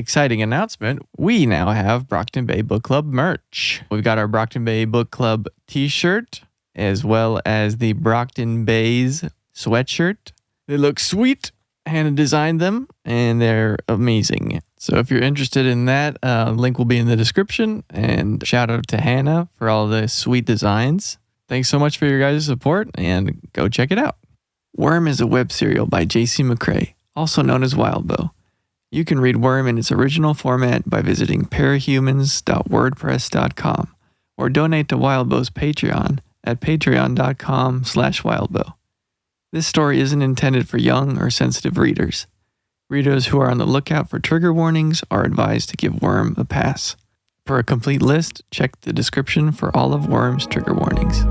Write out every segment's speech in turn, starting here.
exciting announcement. We now have Brockton Bay Book Club merch. We've got our Brockton Bay Book Club t-shirt, as well as the Brockton Bay's sweatshirt. They look sweet. Hannah designed them, and they're amazing. So if you're interested in that, link will be in the description. And shout out to Hannah for all the sweet designs. Thanks so much for your guys' support, and go check it out. Worm is a web serial by J.C. McCrae, also known as Wildbow. You can read Worm in its original format by visiting parahumans.wordpress.com or donate to Wildbow's Patreon at patreon.com/wildbow. This story isn't intended for young or sensitive readers. Readers who are on the lookout for trigger warnings are advised to give Worm a pass. For a complete list, check the description for all of Worm's trigger warnings.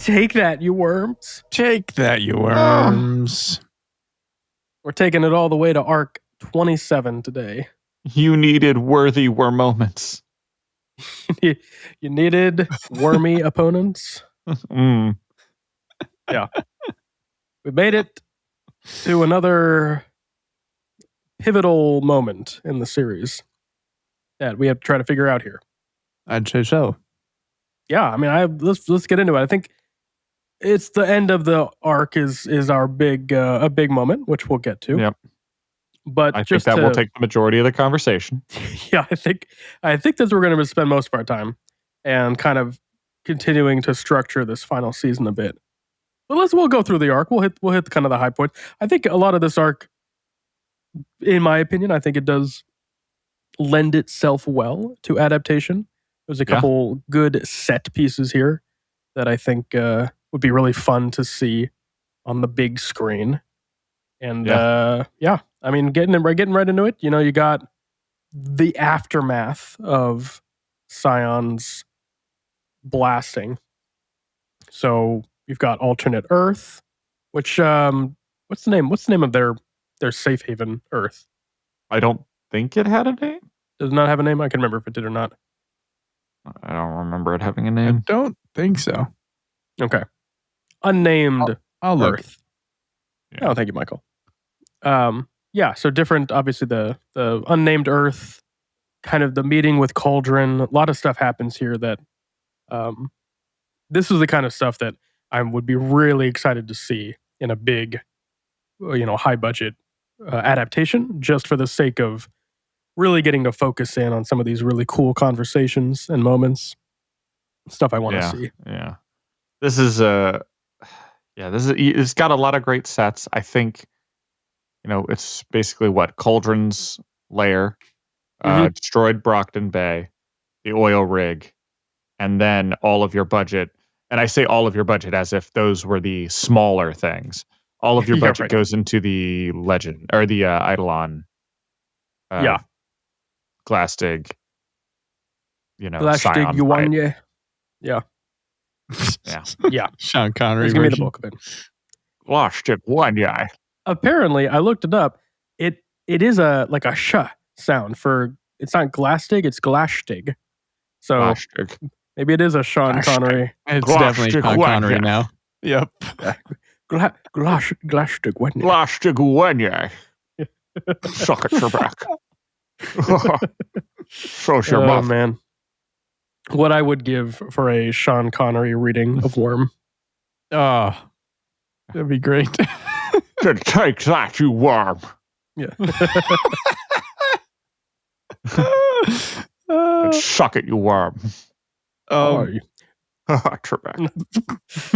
Take that, you worms. Take that, you worms. We're taking it all the way to Arc 27 today. You needed worthy worm moments. You needed wormy opponents. Mm. Yeah. We made it to another pivotal moment in the series that we have to try to figure out here. I'd say so. Yeah, I mean, let's get into it. I think it's the end of the arc is our big a big moment, which we'll get to. Yep. But I think that will take the majority of the conversation. Yeah, I think that's where we're going to spend most of our time, and kind of continuing to structure this final season a bit. But we'll go through the arc. We'll hit kind of the high point. I think a lot of this arc, in my opinion, I think it does lend itself well to adaptation. There's a couple good set pieces here that I think would be really fun to see on the big screen. And I mean, getting right into it. You know, you got the aftermath of Scion's blasting. So you've got alternate Earth, which what's the name? What's the name of their safe haven Earth? I don't think it had a name. Does it not have a name? I can remember if it did or not. I don't remember it having a I name. don't think so. Okay. Unnamed I'll look. Earth. Yeah. Oh, thank you, Michael. So different, obviously the unnamed Earth, kind of the meeting with Cauldron. A lot of stuff happens here that this is the kind of stuff that I would be really excited to see in a big, high budget adaptation, just for the sake of really getting to focus in on some of these really cool conversations and moments. Stuff I want to see. Yeah. This is it's got a lot of great sets. I think, it's basically what Cauldron's lair, destroyed Brockton Bay, the oil rig, and then all of your budget. And I say all of your budget as if those were the smaller things. All of your budget goes into the legend or the Eidolon. Glastig. Glastig Scion Yuan. fight. Yeah. Yeah. Sean Connery. Give me the bulk of it. Glastig one, yeah. Apparently, I looked it up. It is a sh sound for. It's not Glastig, it's Glastig. So Glastig. Maybe it is a Sean Connery. It's definitely Sean Connery now. Yep. Glastig one. Glastig one, yeah. Suck at your back. Shows your mouth. Man. What I would give for a Sean Connery reading of Worm. Oh, that'd be great. Take that, you worm. Yeah. And suck it, you worm. Trebek. I'm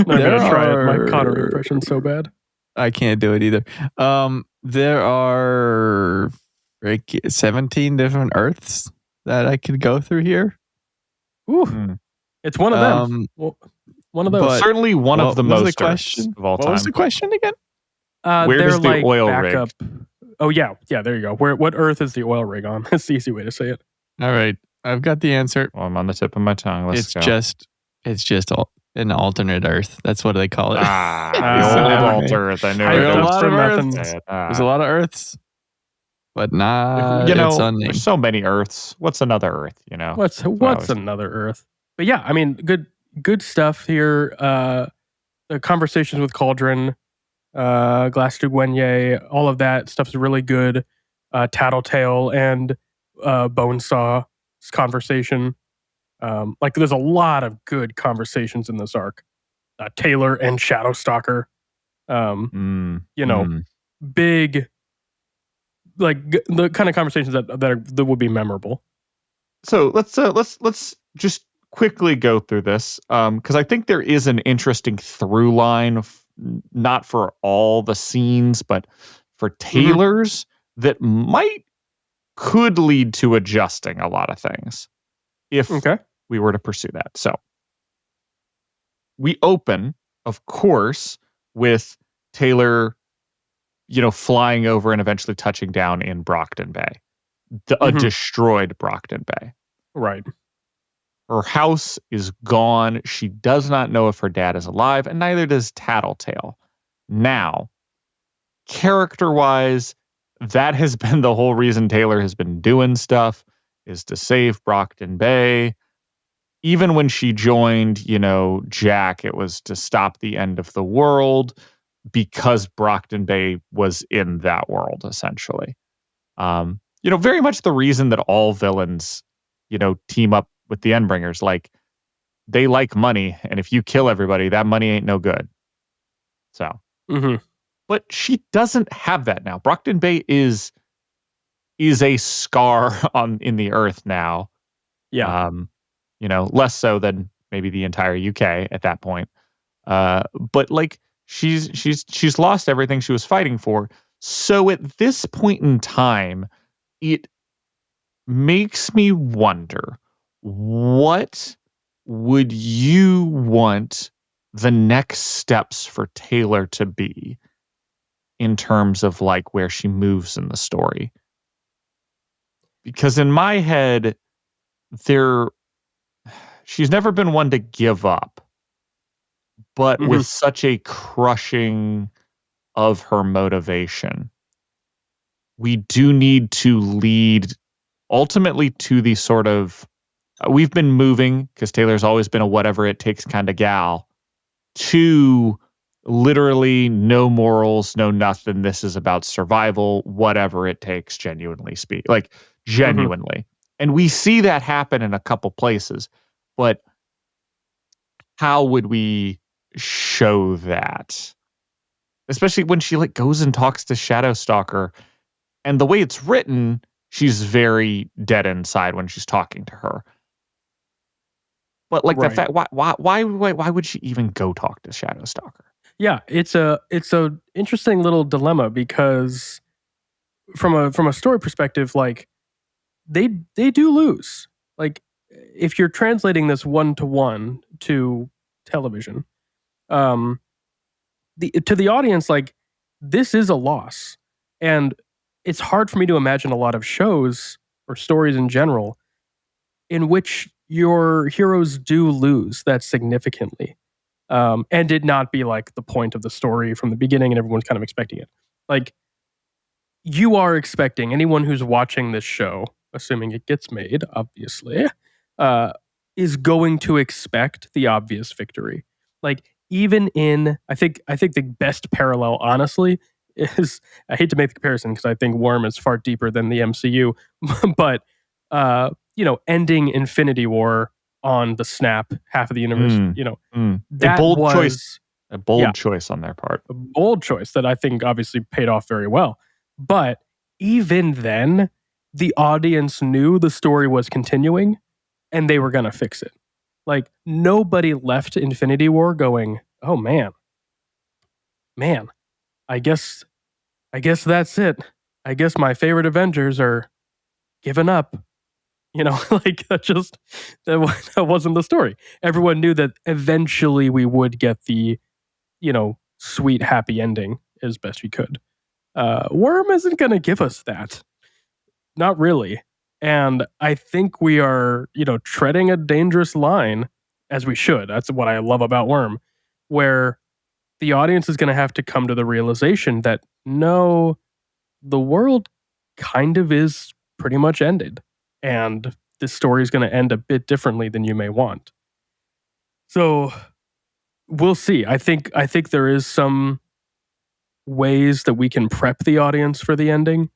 going to try it. My Connery impression so bad. I can't do it either. There are 17 different Earths that I could go through here. Ooh, Mm. it's one of them. Well, one of those. but Certainly one of the what was most the Earths question? of all What was time. the question again? Where they're does the like oil backup. rig? Oh yeah, there you go. What Earth is the oil rig on? That's the easy way to say it. All right, I've got the answer. Well, I'm on the tip of my tongue. Let's It's go. just an alternate Earth. That's what they call it. The It's old another alt name. Earth. I knew Hyped it. There are a up lot for of nothing. Earths. There's a lot of Earths, but not You its know, own name. there's so many Earths. What's another Earth? You know, What's That's what I always- another Earth? But yeah, I mean, good stuff here. The conversations with Cauldron, Glass du Guenye, all of that stuff is really good. Tattletale and Bonesaw's conversation. Like there's a lot of good conversations in this arc. Taylor and Shadowstalker. Big, like the kind of conversations that would be memorable. So let's just quickly go through this because I think there is an interesting through line, not for all the scenes, but for Taylor's that could lead to adjusting a lot of things if we were to pursue that. So we open, of course, with Taylor, flying over and eventually touching down in Brockton Bay, a destroyed Brockton Bay. Right. Her house is gone. She does not know if her dad is alive, and neither does Tattletale. Now, character-wise, that has been the whole reason Taylor has been doing stuff, is to save Brockton Bay. Even when she joined, Jack, it was to stop the end of the world because Brockton Bay was in that world, essentially. Very much the reason that all villains, team up with the Endbringers. Like, they like money, and if you kill everybody, that money ain't no good. So, but she doesn't have that now. Brockton Bay is a scar in the earth now. Yeah. Less so than maybe the entire UK at that point. But like she's lost everything she was fighting for. So at this point in time, it makes me wonder, what would you want the next steps for Taylor to be in terms of like where she moves in the story? Because in my head, she's never been one to give up, but with such a crushing of her motivation, we do need to lead ultimately to the sort of, we've been moving, because Taylor's always been a whatever it takes kind of gal, to literally no morals, no nothing. This is about survival, whatever it takes, genuinely. And we see that happen in a couple places, but how would we show that? Especially when she goes and talks to Shadowstalker, and the way it's written, she's very dead inside when she's talking to her. But the fact, why would she even go talk to Shadowstalker? Yeah, it's a interesting little dilemma because from a story perspective, like they do lose. Like if you're translating this 1-to-1 to television, to the audience, like this is a loss, and it's hard for me to imagine a lot of shows or stories in general in which your heroes do lose that significantly. And did not be like the point of the story from the beginning and everyone's kind of expecting it. Like you are expecting anyone who's watching this show, assuming it gets made, obviously, is going to expect the obvious victory. Like even in, I think the best parallel, honestly, is, I hate to make the comparison because I think Worm is far deeper than the MCU, but ending Infinity War on the snap, half of the universe, that was a bold choice on their part. A bold choice that I think obviously paid off very well. But even then, the audience knew the story was continuing and they were going to fix it. Like nobody left Infinity War going, "Oh man, I guess that's it. I guess my favorite Avengers are giving up." Like that wasn't the story. Everyone knew that eventually we would get the, sweet happy ending as best we could. Worm isn't going to give us that. Not really. And I think we are, treading a dangerous line, as we should. That's what I love about Worm, where the audience is going to have to come to the realization that no, the world kind of is pretty much ended. And this story is going to end a bit differently than you may want. So we'll see. I think there is some ways that we can prep the audience for the ending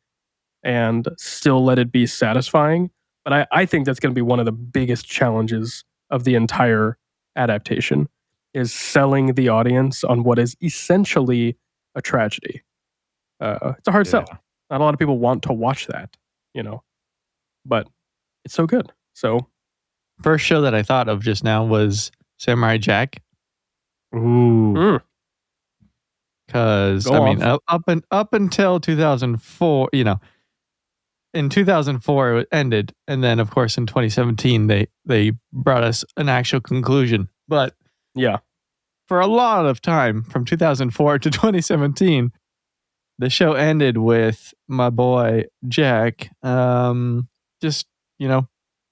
and still let it be satisfying. But I think that's going to be one of the biggest challenges of the entire adaptation is selling the audience on what is essentially a tragedy. It's a hard Yeah. sell. Not a lot of people want to watch that, but it's so good. So First show that I thought of just now was Samurai Jack. Ooh. Because Go I mean, up until 2004, in 2004 it ended, and then of course in 2017 they brought us an actual conclusion. But yeah, for a lot of time, from 2004 to 2017, the show ended with my boy Jack, just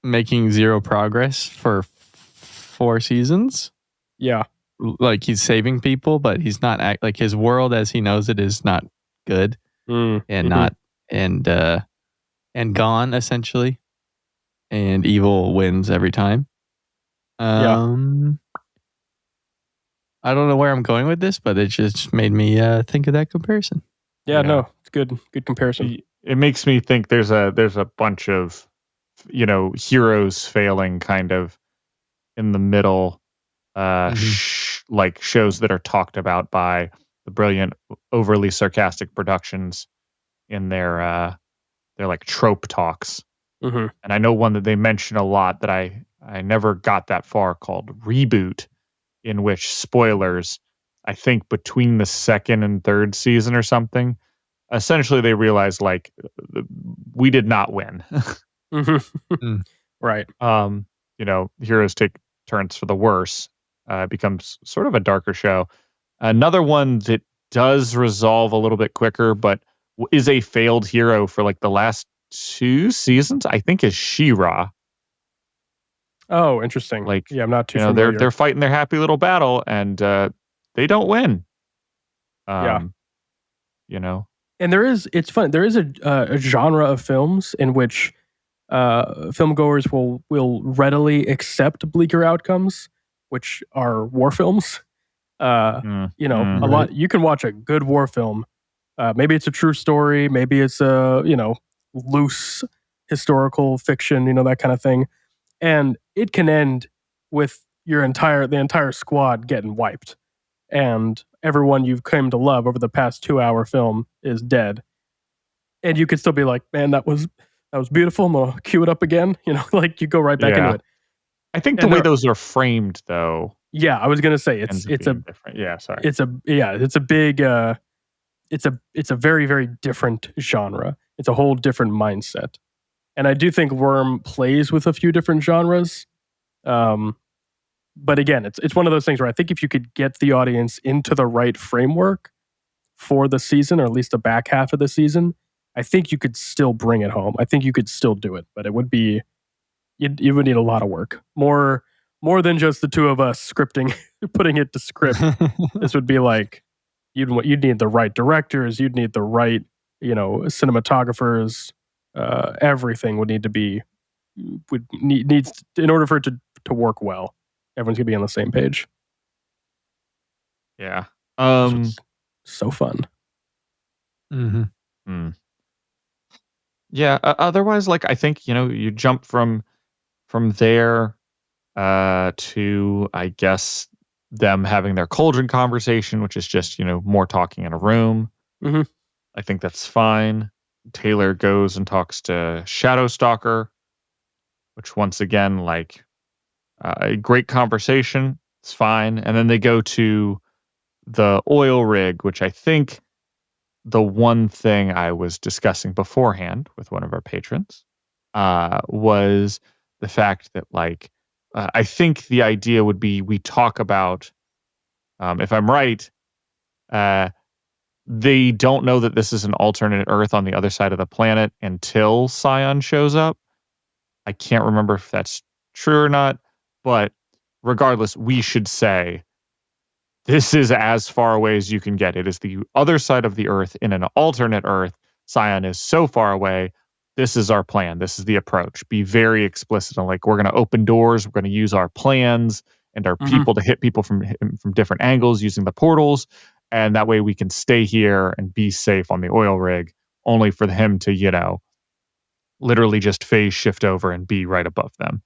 making zero progress for 4 seasons. yeah, Like he's saving people, but he's not like his world as he knows it is not good and not and gone essentially, and evil wins every time. I don't know where I'm going with this, but it just made me think of that comparison. yeah. No, it's good comparison. It makes me think there's a bunch of heroes failing kind of in the middle, like shows that are talked about by the brilliant, overly sarcastic productions in their like trope talks. Mm-hmm. And I know one that they mention a lot that I never got that far, called Reboot, in which, spoilers, I think between the second and third season or something, essentially they realized like we did not win. Mm-hmm. Right. Heroes take turns for the worse. It becomes sort of a darker show. Another one that does resolve a little bit quicker, but is a failed hero for like the last 2 seasons, I think, is She-Ra. Oh, interesting. Like, yeah, I'm not too familiar. they're fighting their happy little battle and they don't win. Yeah. You know, And it's fun. There is a genre of films in which filmgoers will readily accept bleaker outcomes, which are war films. A lot. You can watch a good war film. Maybe it's a true story. Maybe it's a loose historical fiction. That kind of thing, and it can end with the entire squad getting wiped, and everyone you've come to love over the past 2-hour film is dead, and you could still be like, man, that was beautiful. I'm gonna cue it up again. Like you go right back into it. I think the way those are framed, though. Yeah, I was gonna say it's different. Yeah, sorry. it's a big it's a very, very different genre. It's a whole different mindset, and I do think Worm plays with a few different genres. But again, it's one of those things where I think if you could get the audience into the right framework for the season, or at least the back half of the season, I think you could still bring it home. I think you could still do it, but it would be you would need a lot of work, more than just the two of us scripting, putting it to script. This would be like you'd need the right directors, you'd need the right cinematographers. Everything would need to be needs in order for it to work well. Everyone's gonna be on the same page. Yeah. So fun. Yeah. Otherwise, like, I think you jump from there to, I guess, them having their cauldron conversation, which is just more talking in a room. Mm-hmm. I think that's fine. Taylor goes and talks to Shadowstalker, which, once again, like, a great conversation. It's fine. And then they go to the oil rig, which I think the one thing I was discussing beforehand with one of our patrons, was the fact that like I think the idea would be we talk about if I'm right, they don't know that this is an alternate Earth on the other side of the planet until Scion shows up. I can't remember if that's true or not, but regardless, we should say this is as far away as you can get. It is the other side of the Earth in an alternate Earth. Scion is so far away. This is our plan. This is the approach. Be very explicit on like we're going to open doors. We're going to use our plans and our people to hit people from different angles using the portals, and that way we can stay here and be safe on the oil rig. Only for him to literally just phase shift over and be right above them.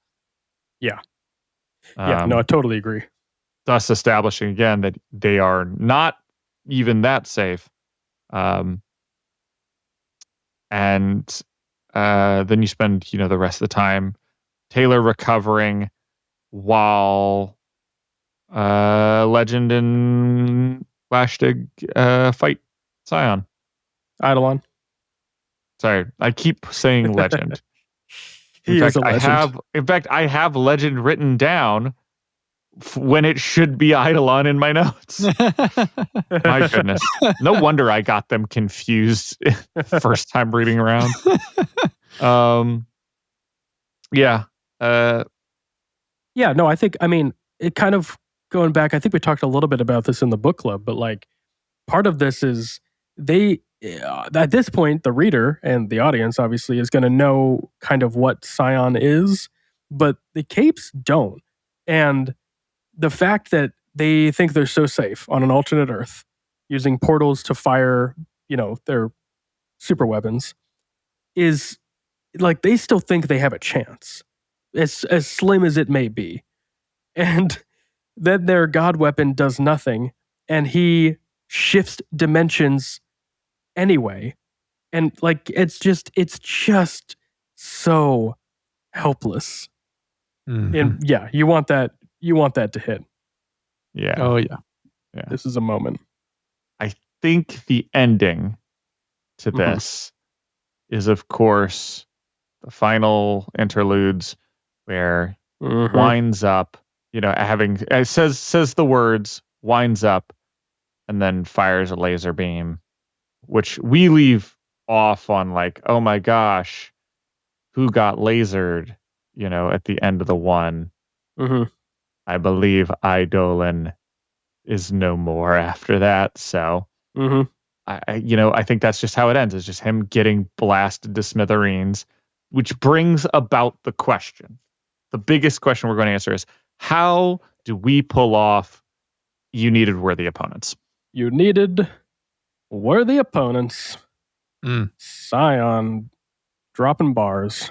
Yeah. No, I totally agree. Thus establishing again that they are not even that safe. And then you spend, the rest of the time Taylor recovering while Legend and Lashtig fight Scion. Eidolon. Sorry, I keep saying Legend. He is a legend. I have Legend written down when it should be Eidolon in my notes. My goodness. No wonder I got them confused first time reading around. Yeah. Yeah, no, it kind of going back, I think we talked a little bit about this in the book club, but like part of this is at this point, the reader and the audience obviously is going to know kind of what Scion is, but the Capes don't. And the fact that they think they're so safe on an alternate Earth using portals to fire, their super weapons is like they still think they have a chance, as slim as it may be. And then their god weapon does nothing, and he shifts dimensions anyway. And like it's just so helpless. And yeah, you want that to hit. Yeah. Oh yeah. This is a moment. I think the ending to this is, of course, the final interludes where winds up, having it says the words winds up and then fires a laser beam, which we leave off on like, oh my gosh, who got lasered, at the end of the one. I believe Eidolon is no more after that. So I think that's just how it ends. It's just him getting blasted to smithereens, which brings about the question. The biggest question we're going to answer is, how do we pull off you needed worthy opponents? You needed worthy opponents. Scion dropping bars.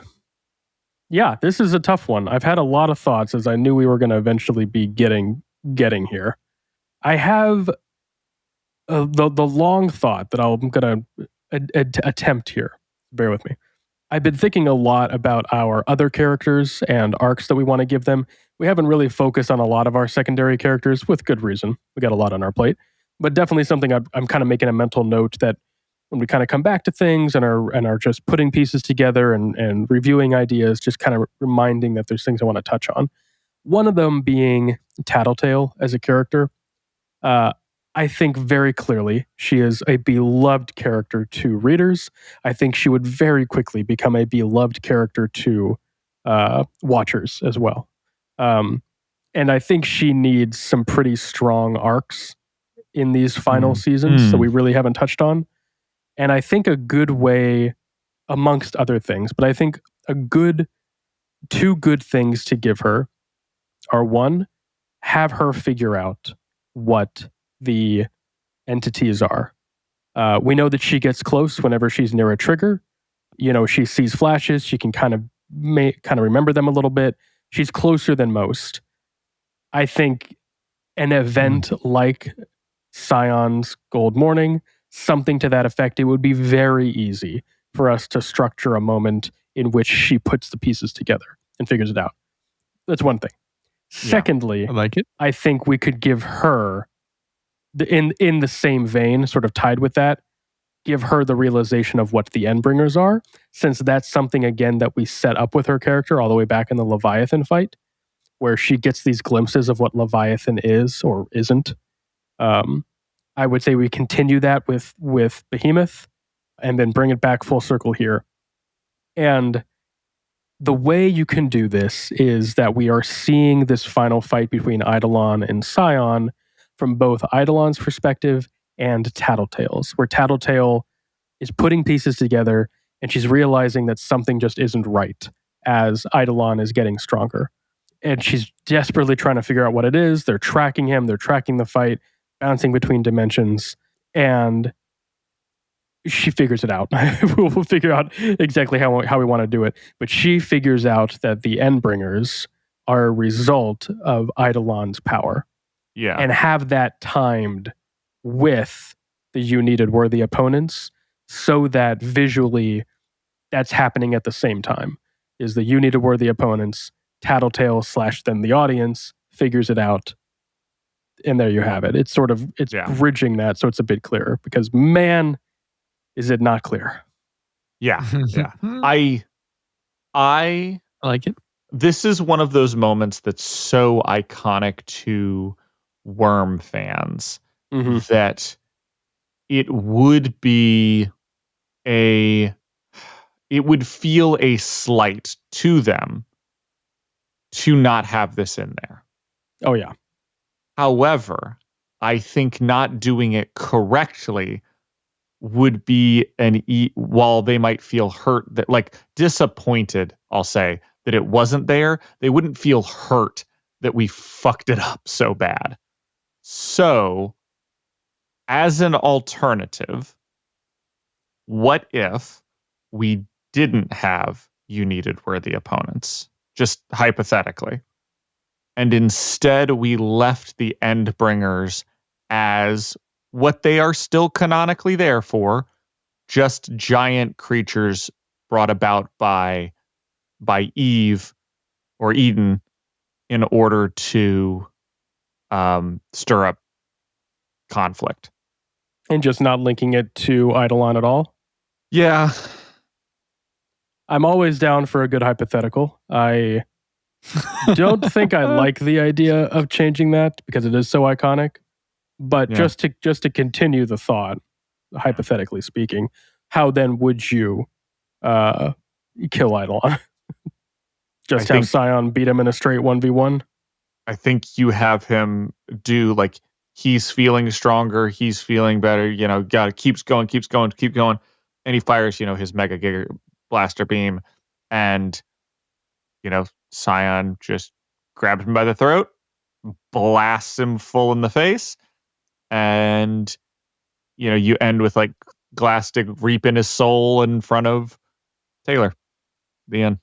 Yeah, this is a tough one. I've had a lot of thoughts as I knew we were going to eventually be getting here. I have the long thought that I'm going to attempt here. Bear with me. I've been thinking a lot about our other characters and arcs that we want to give them. We haven't really focused on a lot of our secondary characters with good reason. We got a lot on our plate, but definitely something I'm kind of making a mental note that when we kind of come back to things and are just putting pieces together and reviewing ideas, just kind of reminding that there's things I want to touch on. One of them being Tattletale as a character. I think very clearly she is a beloved character to readers. I think she would very quickly become a beloved character to watchers as well. And I think she needs some pretty strong arcs in these final seasons that we really haven't touched on. And I think a good way, amongst other things, but I think two good things to give her are, one, have her figure out what the entities are. We know that she gets close whenever she's near a trigger. She sees flashes. She can kind of remember them a little bit. She's closer than most. I think an event like Scion's Gold Morning, something to that effect, it would be very easy for us to structure a moment in which she puts the pieces together and figures it out. That's one thing. Secondly, I like it. I think we could give her, in the same vein, sort of tied with that, give her the realization of what the Endbringers are, since that's something, again, that we set up with her character all the way back in the Leviathan fight, where she gets these glimpses of what Leviathan is or isn't. I would say we continue that with Behemoth and then bring it back full circle here. And the way you can do this is that we are seeing this final fight between Eidolon and Scion from both Eidolon's perspective and Tattletale's, where Tattletale is putting pieces together and she's realizing that something just isn't right as Eidolon is getting stronger. And she's desperately trying to figure out what it is. They're tracking him, they're tracking the fight, bouncing between dimensions, and she figures it out. We'll figure out exactly how we want to do it. But she figures out that the Endbringers are a result of Eidolon's power. Yeah. And have that timed with the You Needed Worthy Opponents so that visually that's happening at the same time. Is the You Needed Worthy Opponents, Tattletale / then the audience figures it out. And there you have it. It's bridging that so it's a bit clearer, because man, is it not clear. Yeah. Yeah. I like it. This is one of those moments that's so iconic to Worm fans that it would feel a slight to them to not have this in there. Oh, yeah. However, I think not doing it correctly would be while they might feel hurt, that like disappointed, I'll say, that it wasn't there, they wouldn't feel hurt that we fucked it up so bad. So, as an alternative, what if we didn't have You Needed Worthy Opponents? Just hypothetically. And instead we left the Endbringers as what they are still canonically there for, just giant creatures brought about by Eve or Eden in order to stir up conflict. And just not linking it to Eidolon at all? Yeah. I'm always down for a good hypothetical. I don't think I like the idea of changing that because it is so iconic. But just to continue the thought, hypothetically speaking, how then would you kill Eidolon? Have Scion beat him in a straight 1v1? I think you have him do like, he's feeling stronger, he's feeling better, keeps going. And he fires, his Mega Giga Blaster Beam, and, Scion just grabs him by the throat, blasts him full in the face, and, you end with like Glastic reaping his soul in front of Taylor. The end.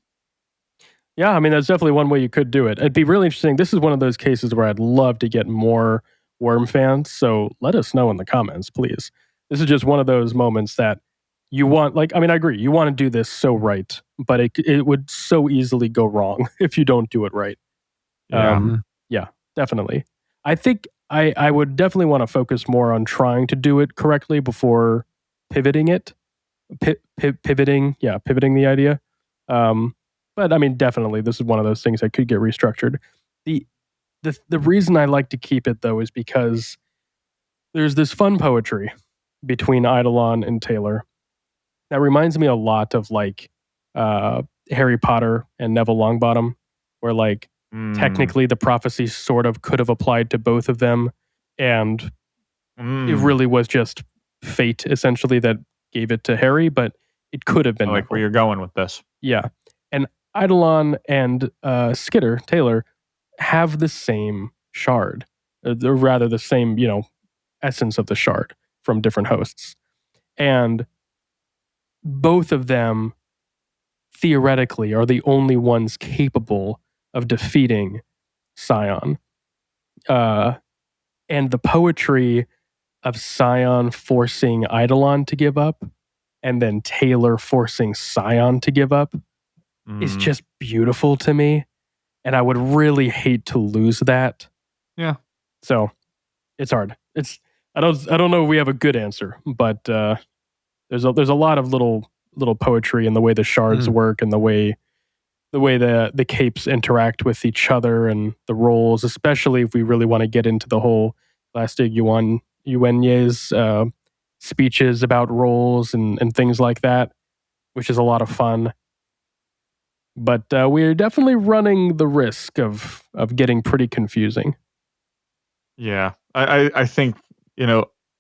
Yeah, I mean, that's definitely one way you could do it. It'd be really interesting. This is one of those cases where I'd love to get more Worm fans, so let us know in the comments, please. This is just one of those moments that you want, I agree, you want to do this so right, but it would so easily go wrong if you don't do it right. Yeah, definitely. I think I would definitely want to focus more on trying to do it correctly before pivoting it. Pivoting the idea. But I mean, definitely, this is one of those things that could get restructured. The reason I like to keep it, though, is because there's this fun poetry between Eidolon and Taylor that reminds me a lot of Harry Potter and Neville Longbottom, where technically the prophecy sort of could have applied to both of them, and it really was just fate essentially that gave it to Harry, but it could have been. I like where you're going with this. Yeah, and Eidolon and Skitter, Taylor, have the same shard, or rather the same, essence of the shard from different hosts. And both of them, theoretically, are the only ones capable of defeating Scion. And the poetry of Scion forcing Eidolon to give up, and then Taylor forcing Scion to give up, is just beautiful to me. And I would really hate to lose that. Yeah. So it's hard. I don't know if we have a good answer, but There's a lot of little poetry in the way the shards work and the way the capes interact with each other and the roles, especially if we really want to get into the whole Plastic Yuenye's speeches about roles and things like that, which is a lot of fun. But we're definitely running the risk of getting pretty confusing. Yeah, I think,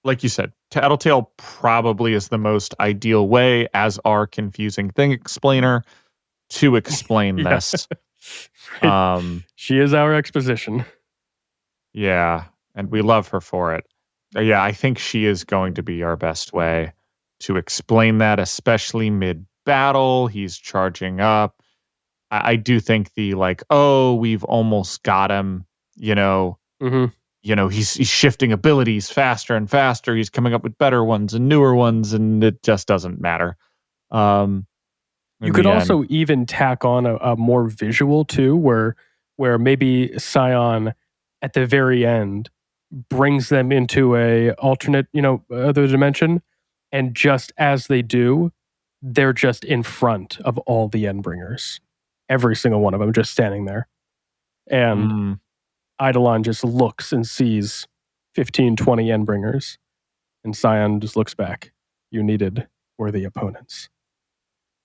like you said, Tattletale probably is the most ideal way as our confusing thing explainer to explain Yeah. this. She is our exposition. Yeah, and we love her for it. Yeah, I think she is going to be our best way to explain that, especially mid-battle. He's charging up. I do think the like, oh, we've almost got him, Mm-hmm. He's shifting abilities faster and faster. He's coming up with better ones and newer ones, and it just doesn't matter. You could also even tack on a more visual too, where maybe Scion at the very end brings them into a alternate, other dimension, and just as they do, they're just in front of all the Endbringers, every single one of them, just standing there, and Eidolon just looks and sees 15, 20 Endbringers, and Scion just looks back. You needed worthy opponents.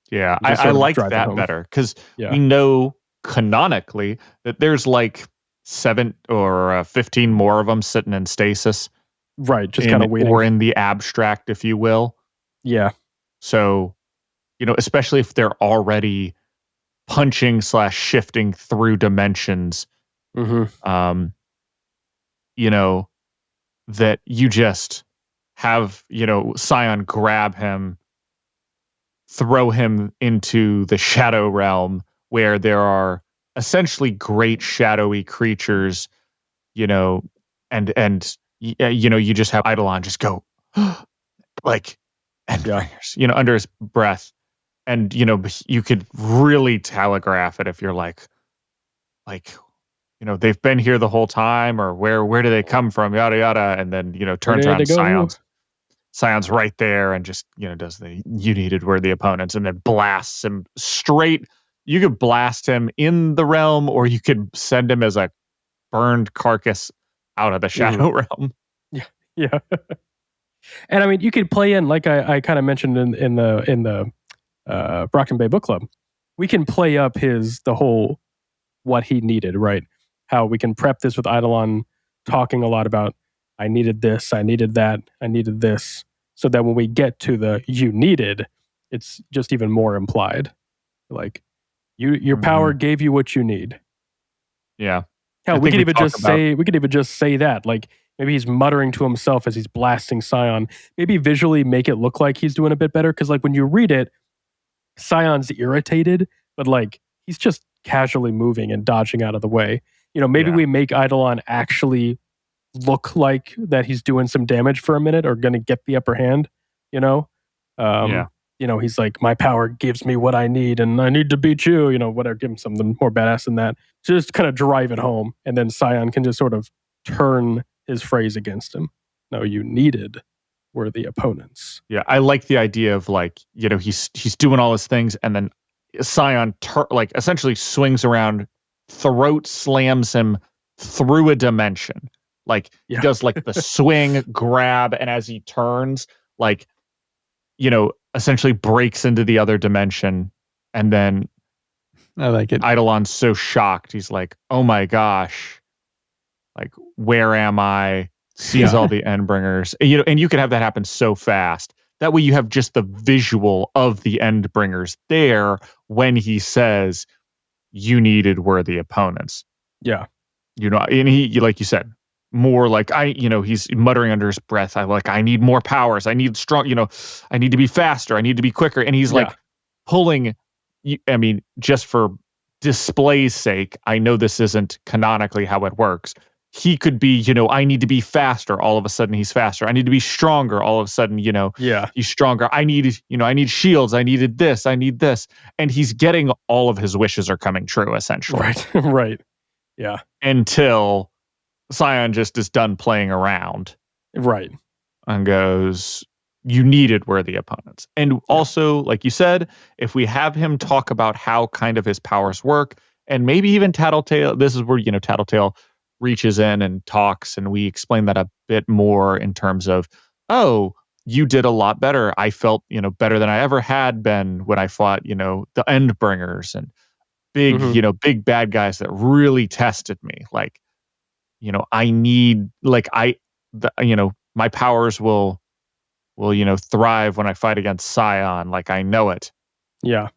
Yeah, I like that better because we know canonically that there's like 7 or 15 more of them sitting in stasis. Right, just kind of waiting. Or in the abstract, if you will. Yeah. So, especially if they're already punching / shifting through dimensions, that you just have, Scion grab him, throw him into the shadow realm where there are essentially great shadowy creatures, and you just have Eidolon just go like Endbringers, under his breath. And, you could really telegraph it if you're like, they've been here the whole time, or where do they come from? Yada, yada. And then, turns around Scion's right there and just, does the you needed worthy opponents and then blasts him straight. You could blast him in the realm, or you could send him as a burned carcass out of the shadow realm. Yeah. Yeah. And I mean, you could play in, like I kind of mentioned in the Brockton Bay Book Club, we can play up the whole what he needed, right? How we can prep this with Eidolon talking a lot about, I needed this, I needed that, I needed this. So that when we get to the you needed, it's just even more implied. Like, your power gave you what you need. Yeah. Hell, we could even just say that. Like, maybe he's muttering to himself as he's blasting Scion. Maybe visually make it look like he's doing a bit better. Because like when you read it, Scion's irritated, but like he's just casually moving and dodging out of the way. Maybe we make Eidolon actually look like that he's doing some damage for a minute or going to get the upper hand. He's like, my power gives me what I need, and I need to beat you. Whatever, give him something more badass than that. Just kind of drive it home, and then Scion can just sort of turn his phrase against him. No, you needed worthy opponents. Yeah, I like the idea of like, he's doing all his things, and then Scion essentially swings around, throat slams him through a dimension. Like he does like the swing, grab, and as he turns, like, essentially breaks into the other dimension, and then I like it. Eidolon's so shocked, he's like, "Oh my gosh, like where am I?" Sees all the Endbringers, and you can have that happen so fast. That way, you have just the visual of the Endbringers there when he says, "You needed worthy opponents." Yeah, and he, like you said, more like he's muttering under his breath. I need more powers. I need strong. I need to be faster. I need to be quicker. And he's like pulling. I mean, just for display's sake, I know this isn't canonically how it works. He could be, I need to be faster. All of a sudden, he's faster. I need to be stronger. All of a sudden, he's stronger. I need shields. I needed this. I need this. And he's getting all of his wishes are coming true, essentially. Right. Right. Yeah. Until Scion just is done playing around. Right. And goes, you needed worthy opponents. And also, like you said, if we have him talk about how kind of his powers work, and maybe even Tattletale, this is where, Tattletale reaches in and talks, and we explain that a bit more in terms of, oh, you did a lot better. I felt, better than I ever had been when I fought, the Endbringers and big, big bad guys that really tested me. Like, I need, like, my powers will, thrive when I fight against Scion. Like, I know it. Yeah.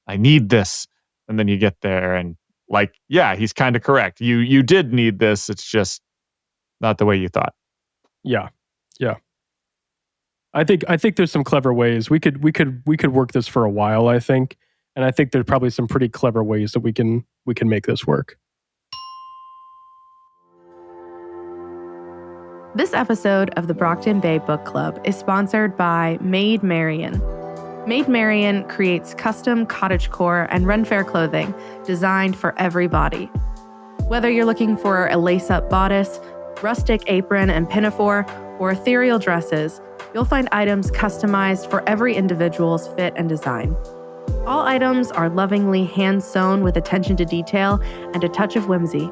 I need this. And then you get there and, like, yeah, he's kind of correct. You did need this. It's just not the way you thought. Yeah. Yeah. I think there's some clever ways we could work this for a while, I think. And I think there's probably some pretty clever ways that we can make this work. This episode of the Brockton Bay Book Club is sponsored by Maid Marian. Maid Marian creates custom cottagecore and Ren Fair clothing designed for every body. Whether you're looking for a lace-up bodice, rustic apron and pinafore, or ethereal dresses, you'll find items customized for every individual's fit and design. All items are lovingly hand-sewn with attention to detail and a touch of whimsy.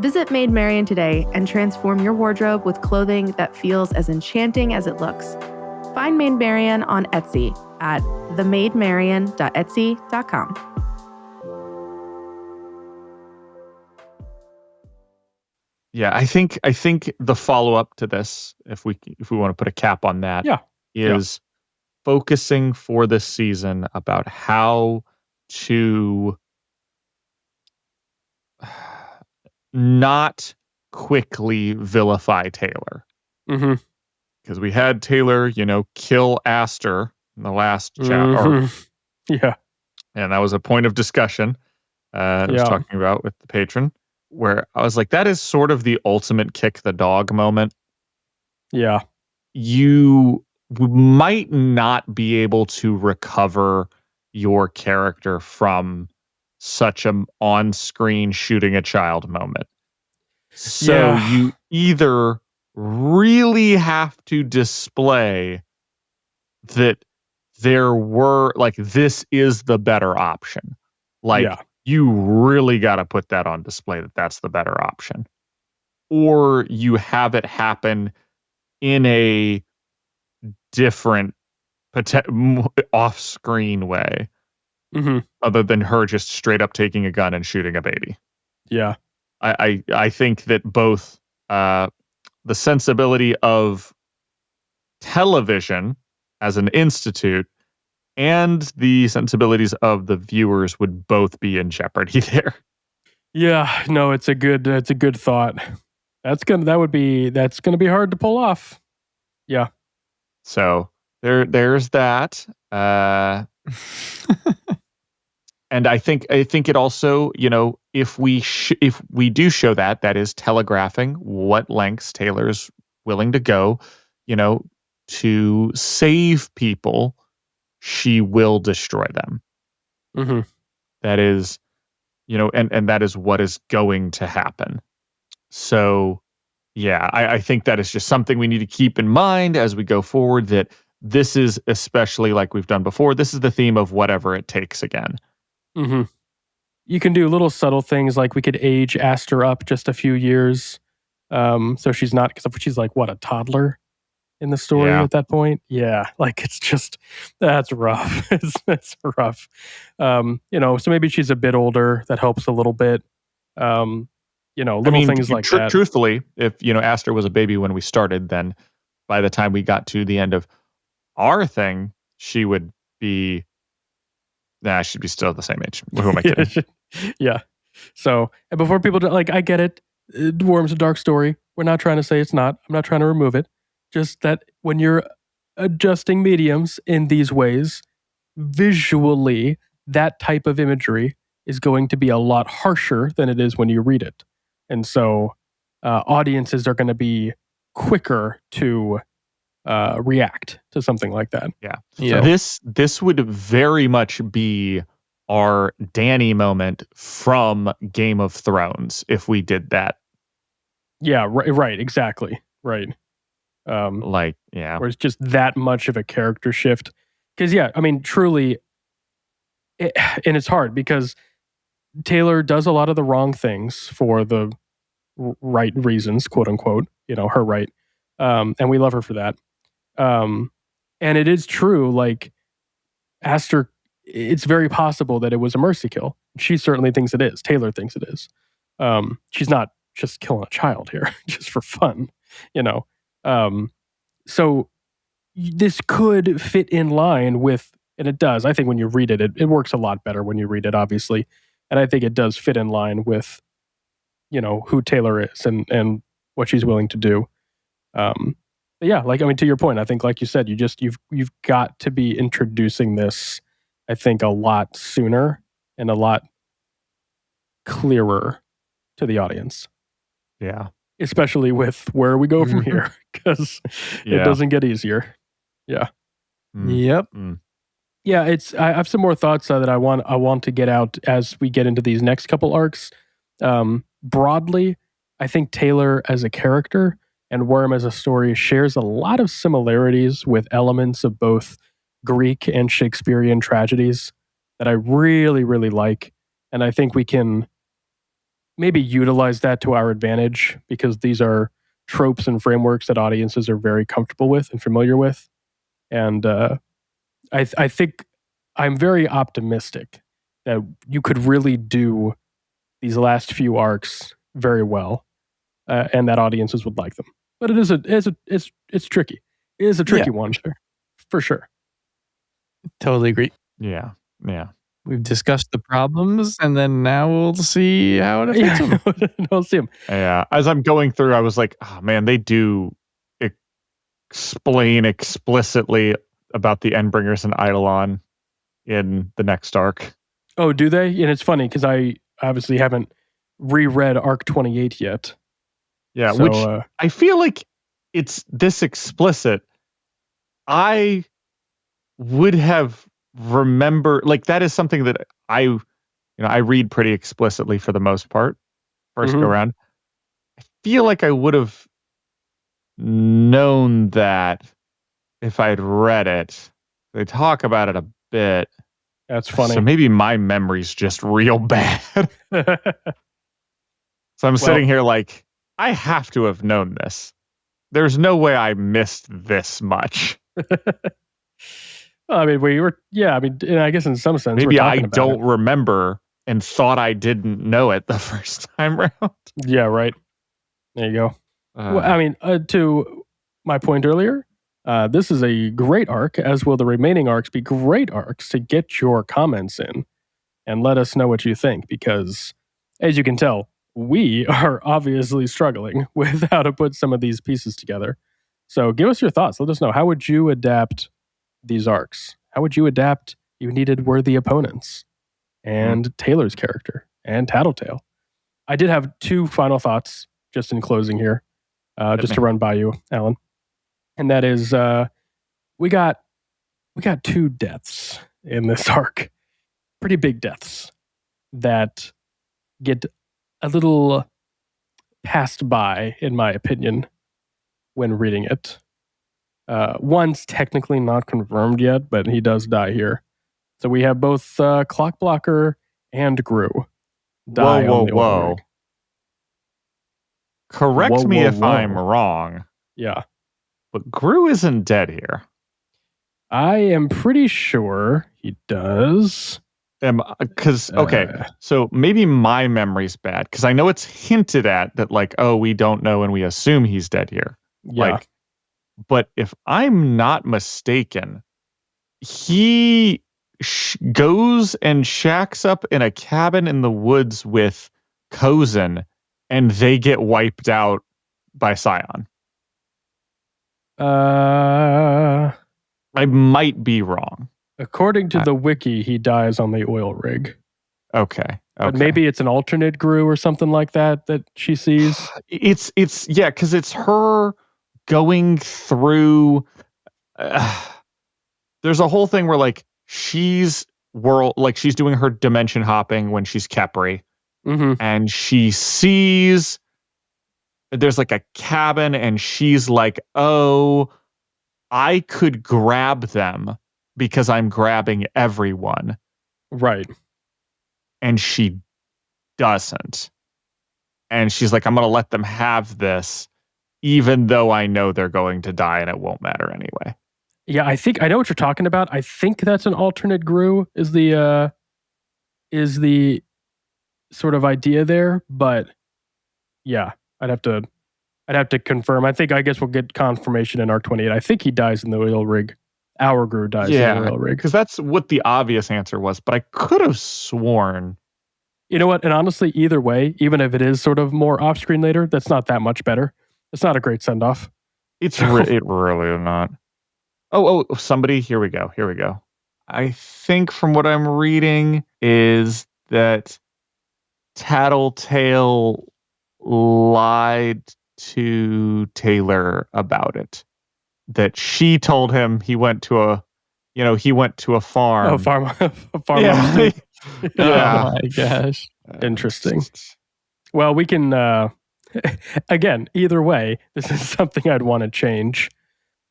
Visit Maid Marian today and transform your wardrobe with clothing that feels as enchanting as it looks. Find Maid Marian on Etsy at themaidmarian.etsy.com. Yeah, I think the follow-up to this, if we want to put a cap on that, is focusing for this season about how to not quickly vilify Taylor. Mm-hmm. Because we had Taylor, kill Aster in the last chapter. Yeah. And that was a point of discussion I was talking about with the patron, where I was like, that is sort of the ultimate kick the dog moment. Yeah. You might not be able to recover your character from such an on-screen shooting a child moment. So you either really have to display that there were, like, this is the better option. Like, you really got to put that on display that that's the better option. Or you have it happen in a different off-screen way, other than her just straight up taking a gun and shooting a baby. Yeah. I think that both the sensibility of television as an institute and the sensibilities of the viewers would both be in jeopardy there. Yeah, no, it's a good thought. That's gonna be hard to pull off. Yeah. So there's that. And I think it also, if we do show that is telegraphing what lengths Taylor's willing to go, to save people, she will destroy them. Mm-hmm. That is, and that is what is going to happen. So, yeah, I think that is just something we need to keep in mind as we go forward, that this is, especially like we've done before, this is the theme of whatever it takes again. Mm-hmm. You can do little subtle things, like we could age Aster up just a few years. So she's not, because she's like, what, a toddler in the story at that point? Yeah, like, it's just, that's rough. it's rough. So maybe she's a bit older. That helps a little bit. Things like that. Truthfully, if, Aster was a baby when we started, then by the time we got to the end of our thing, she would be, she'd be still the same age. Who am I kidding? Yeah. So, and before people do, like, I get it. Worm's a dark story. We're not trying to say it's not. I'm not trying to remove it. Just that when you're adjusting mediums in these ways, visually, that type of imagery is going to be a lot harsher than it is when you read it. And so audiences are going to be quicker to react to something like that. Yeah. This would very much be our Dany moment from Game of Thrones if we did that. Yeah, right, exactly. Right. Like, yeah. Where it's just that much of a character shift. Because, yeah, I mean, truly, and it's hard because Taylor does a lot of the wrong things for the right reasons, quote unquote, her right. And we love her for that. And it is true, like, Aster, it's very possible that it was a mercy kill. She certainly thinks it is. Taylor thinks it is. She's not just killing a child here, just for fun, So this could fit in line with, and it does. I think when you read it, it works a lot better when you read it, obviously. And I think it does fit in line with, who Taylor is and what she's willing to do. But yeah, like, I mean, to your point, I think, like you said, you've got to be introducing this, I think, a lot sooner and a lot clearer to the audience. Yeah. Especially with where we go from here, because it doesn't get easier. Yeah. Yep. Yeah, I have some more thoughts that I want to get out as we get into these next couple arcs. Broadly, I think Taylor as a character and Worm as a story shares a lot of similarities with elements of both Greek and Shakespearean tragedies that I really, really like. And I think we can maybe utilize that to our advantage because these are tropes and frameworks that audiences are very comfortable with and familiar with. And I think I'm very optimistic that you could really do these last few arcs very well, and that audiences would like them. But it's tricky. It is a tricky one, for sure. Totally agree. Yeah. We've discussed the problems, and then now we'll see how it affects them. We'll see them. Yeah. As I'm going through, I was like, oh man, they do explain explicitly about the Endbringers and Eidolon in the next arc. Oh, do they? And it's funny because I obviously haven't reread Arc 28 yet. Yeah, so, which I feel like it's this explicit. I would have remembered, like, that is something that I read pretty explicitly for the most part. First go around. I feel like I would have known that if I'd read it. They talk about it a bit. That's funny. So maybe my memory's just real bad. So I'm sitting here like, I have to have known this. There's no way I missed this much. I mean, I guess in some sense, maybe I don't remember and thought I didn't know it the first time around. Yeah, right. There you go. Well, I mean, to my point earlier, this is a great arc, as will the remaining arcs be great arcs to get your comments in and let us know what you think, because as you can tell, we are obviously struggling with how to put some of these pieces together. So give us your thoughts. Let us know. How would you adapt these arcs? How would you adapt You Needed Worthy Opponents and Taylor's character and Tattletale? I did have two final thoughts just in closing here, just to run by you, Alan. And that is, we got two deaths in this arc. Pretty big deaths that get a little passed by, in my opinion, when reading it. One's technically not confirmed yet, but he does die here. So we have both Clockblocker and Gru die on the oil rig. Correct me if I'm wrong. Yeah. But Gru isn't dead here. I am pretty sure he does. So maybe my memory's bad, because I know it's hinted at that, like, oh, we don't know and we assume he's dead here. Yeah. But if I'm not mistaken, he goes and shacks up in a cabin in the woods with Cozen, and they get wiped out by Scion. I might be wrong. According to the wiki, he dies on the oil rig. Okay. But maybe it's an alternate Gru or something like that she sees. It's because it's her going through. There's a whole thing where, like, she's doing her dimension hopping when she's Kepri, and she sees there's like a cabin, and she's like, oh, I could grab them because I'm grabbing everyone. Right. And she doesn't. And she's like, I'm going to let them have this, even though I know they're going to die and it won't matter anyway. Yeah, I think I know what you're talking about. I think that's an alternate Gru is the sort of idea there, but yeah, I'd have to confirm. I guess we'll get confirmation in Arc 28. I think he dies in the oil rig. Our Gru dies in the oil rig. Because that's what the obvious answer was, but I could have sworn. You know what? And honestly, either way, even if it is sort of more off screen later, that's not that much better. It's not a great send off. It really is not. Oh, somebody. Here we go. I think from what I'm reading is that Tattletale lied to Taylor about it. That she told him he went to a farm. Oh, farm Yeah. Oh my gosh. Interesting. Well, we can, again, either way, this is something I'd want to change.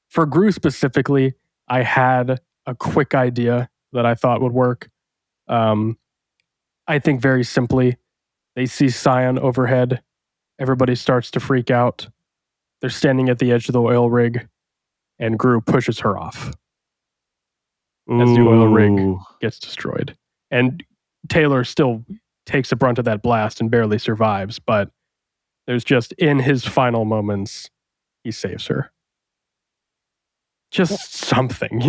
For Gru specifically, I had a quick idea that I thought would work. I think very simply, they see Scion overhead. Everybody starts to freak out. They're standing at the edge of the oil rig, and Gru pushes her off as the oil rig gets destroyed. And Taylor still takes the brunt of that blast and barely survives, but there's just, in his final moments, he saves her. Just something,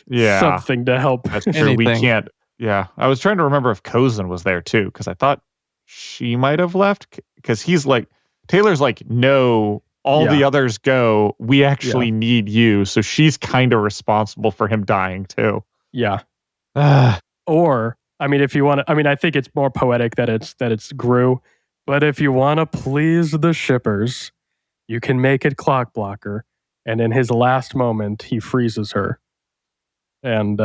Yeah. something to help. That's true. We Anything. can't. Yeah. I was trying to remember if Cozen was there too, because I thought she might have left. Because he's like, Taylor's like, no, all the others go. We actually need you. So she's kind of responsible for him dying too. Yeah. Or, I mean, if you want to, I mean, I think it's more poetic that it's Gru. But if you want to please the shippers, you can make it Clock Blocker. And in his last moment, he freezes her. And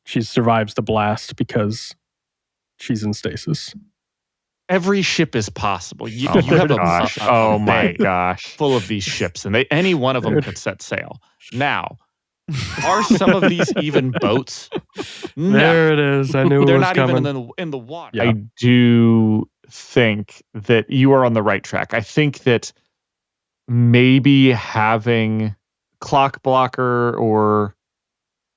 she survives the blast because she's in stasis. Every ship is possible. You Oh have my a gosh. Oh my gosh. Full of these ships, and any one of them could set sail. Now, are some of these even boats? No. There it is. I knew it They're was not coming. even in the water. Yeah. I do think that you are on the right track. I think that maybe having Clock Blocker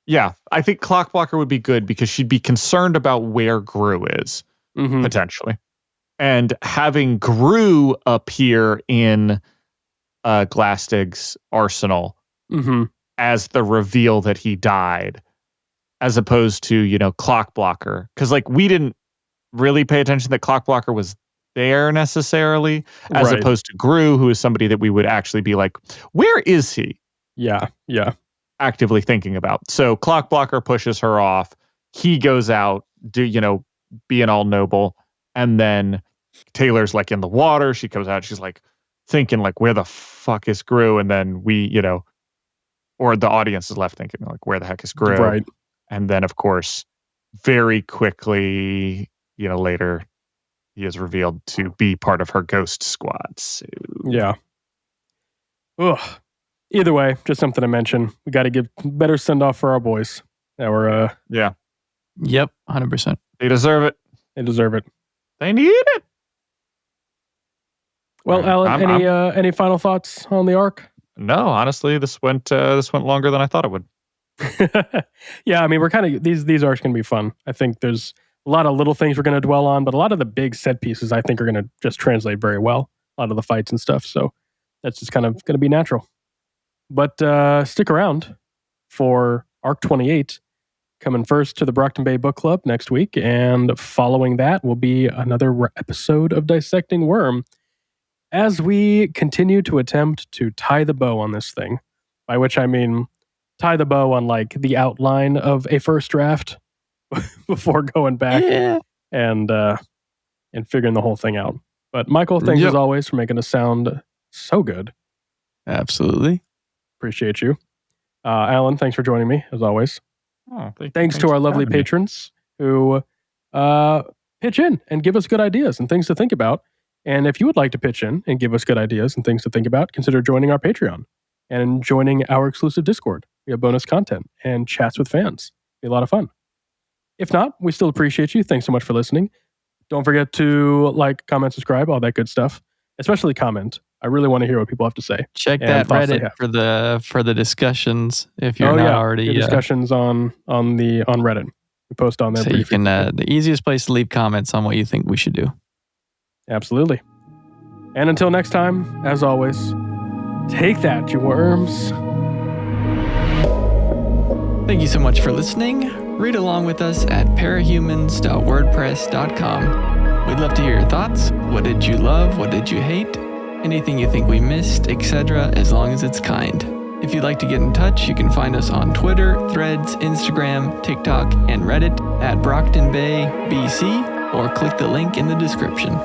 I think Clock Blocker would be good because she'd be concerned about where Gru is, potentially. And having Gru appear in Glastig's arsenal as the reveal that he died, as opposed to, Clock Blocker. Because, we didn't really pay attention that Clock Blocker was there necessarily, as opposed to Gru, who is somebody that we would actually be like, where is he? Yeah. Actively thinking about. So Clock Blocker pushes her off. He goes out, being all noble. And then Taylor's in the water. She comes out. She's thinking where the fuck is Gru? And then we, or the audience is left thinking where the heck is Gru? Right. And then of course, very quickly, later, he is revealed to be part of her ghost squad. So. Yeah. Ugh. Either way, just something to mention. We got to give better send off for our boys. Yeah. Yep, 100%. They deserve it. They deserve it. They need it. Well, Allan, any final thoughts on the arc? No, honestly, this went longer than I thought it would. Yeah, I mean, we're kind of these arcs going to be fun. I think there's a lot of little things we're going to dwell on, but a lot of the big set pieces I think are going to just translate very well. A lot of the fights and stuff, so that's just kind of going to be natural. But stick around for Arc 28 coming first to the Brockton Bay Book Club next week, and following that will be another episode of Dissecting Worm as we continue to attempt to tie the bow on this thing, by which I mean tie the bow on the outline of a first draft before going back and figuring the whole thing out. But Michael, thanks as always for making us sound so good. Absolutely. Appreciate you. Allan, thanks for joining me as always. Oh, thanks to our lovely patrons who pitch in and give us good ideas and things to think about. And if you would like to pitch in and give us good ideas and things to think about, consider joining our Patreon and joining our exclusive Discord. We have bonus content and chats with fans. Be a lot of fun. If not, we still appreciate you. Thanks so much for listening. Don't forget to like, comment, subscribe, all that good stuff. Especially comment. I really want to hear what people have to say. Check and that thoughts they Reddit for the discussions if you're not already. Your discussions on Reddit. We post on there. So you can the easiest place to leave comments on what you think we should do. Absolutely. And until next time, as always, take that, you worms. Thank you so much for listening. Read along with us at parahumans.wordpress.com. We'd love to hear your thoughts. What did you love? What did you hate? Anything you think we missed, etc., as long as it's kind. If you'd like to get in touch, you can find us on Twitter, Threads, Instagram, TikTok, and Reddit at BrocktonbaybC, or click the link in the description.